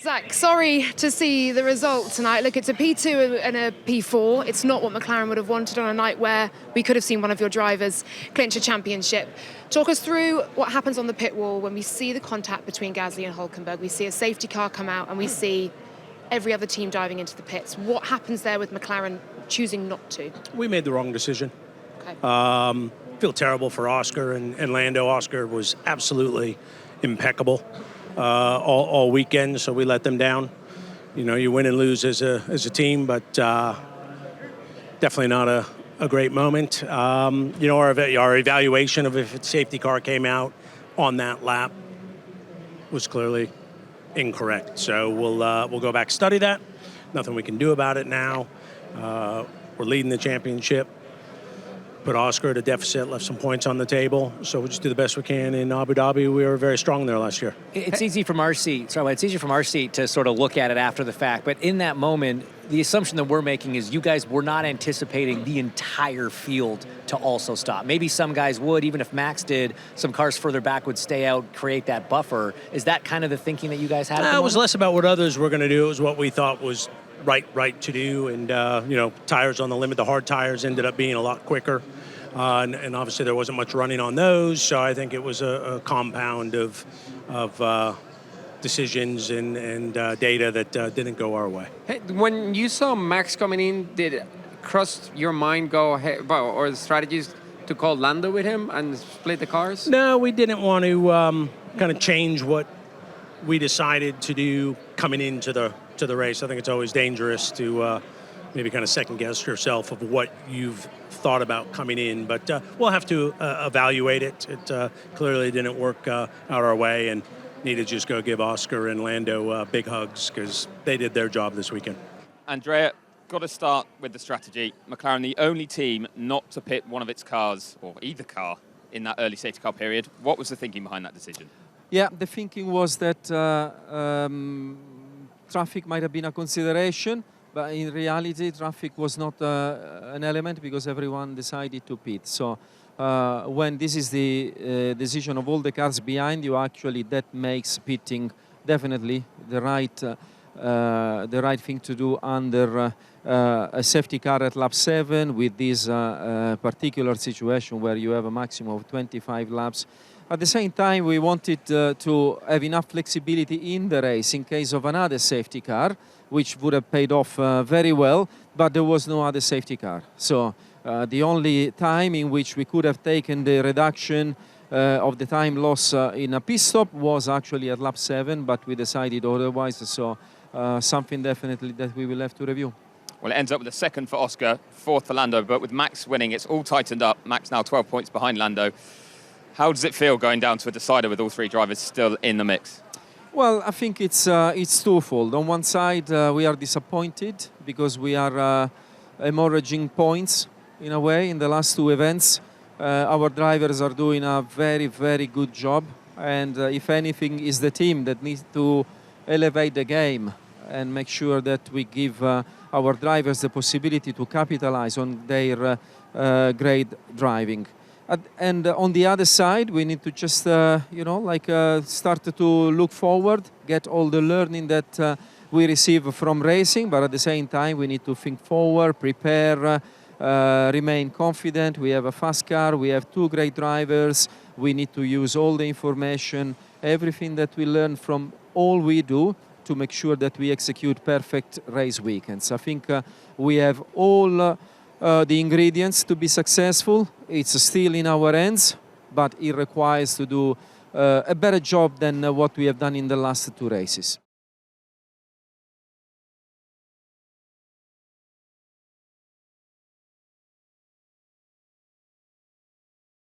Zach, sorry to see the result tonight. Look, it's a P2 and a P4. It's not what McLaren would have wanted on a night where we could have seen one of your drivers clinch a championship. Talk us through what happens on the pit wall when we see the contact between Gasly and Hülkenberg. We see a safety car come out and we see every other team diving into the pits. What happens there with McLaren choosing not to? We made the wrong decision. Okay. Feel terrible for Oscar and Lando. Oscar was absolutely impeccable all weekend, so we let them down. You know, you win and lose as a team, but definitely not a great moment. You know, our evaluation of if a safety car came out on that lap was clearly incorrect. So we'll go back, study that. Nothing we can do about it now. We're leading the championship. Put Oscar at a deficit, left some points on the table. So we'll just do the best we can in Abu Dhabi. We were very strong there last year. It's easy from our seat. Sorry, it's easier from our seat to sort of look at it after the fact. But in that moment, the assumption that we're making is you guys were not anticipating the entire field to also stop. Maybe some guys would, even if Max did, some cars further back would stay out, create that buffer. Is that kind of the thinking that you guys had? It was less about what others were going to do. It was what we thought was right to do. And, you know, tires on the limit, the hard tires ended up being a lot quicker. And obviously there wasn't much running on those, so I think it was a compound of decisions and data that didn't go our way. Hey, when you saw Max coming in, did it cross your mind or the strategies to call Lando with him and split the cars? No, we didn't want to kind of change what we decided to do coming into the race. I think it's always dangerous to maybe kind of second guess yourself of what you've thought about coming in, but we'll have to evaluate it. It clearly didn't work out our way, and need to just go give Oscar and Lando big hugs because they did their job this weekend. Andrea, got to start with the strategy. McLaren, the only team not to pit one of its cars, or either car, in that early safety car period. What was the thinking behind that decision? Yeah, the thinking was that traffic might have been a consideration, but in reality, traffic was not an element because everyone decided to pit. So when this is the decision of all the cars behind you, actually that makes pitting definitely the right thing to do under a safety car at lap 7 with this particular situation where you have a maximum of 25 laps. At the same time, we wanted to have enough flexibility in the race in case of another safety car, which would have paid off very well, but there was no other safety car. So the only time in which we could have taken the reduction of the time loss in a pit stop was actually at lap 7, but we decided otherwise, so something definitely that we will have to review. Well, it ends up with a second for Oscar, fourth for Lando, but with Max winning, it's all tightened up. Max now 12 points behind Lando. How does it feel going down to a decider with all three drivers still in the mix? Well, I think it's twofold. On one side, we are disappointed because we are hemorrhaging points in a way in the last two events. Our drivers are doing a very, very good job, and if anything, is the team that needs to elevate the game and make sure that we give our drivers the possibility to capitalize on their great driving. And on the other side, we need to just, you know, like start to look forward, get all the learning that we receive from racing, but at the same time, we need to think forward, prepare, remain confident. We have a fast car, we have two great drivers. We need to use all the information, everything that we learn from all we do to make sure that we execute perfect race weekends. I think we have all the ingredients to be successful. It's still in our hands, but it requires to do a better job than what we have done in the last two races.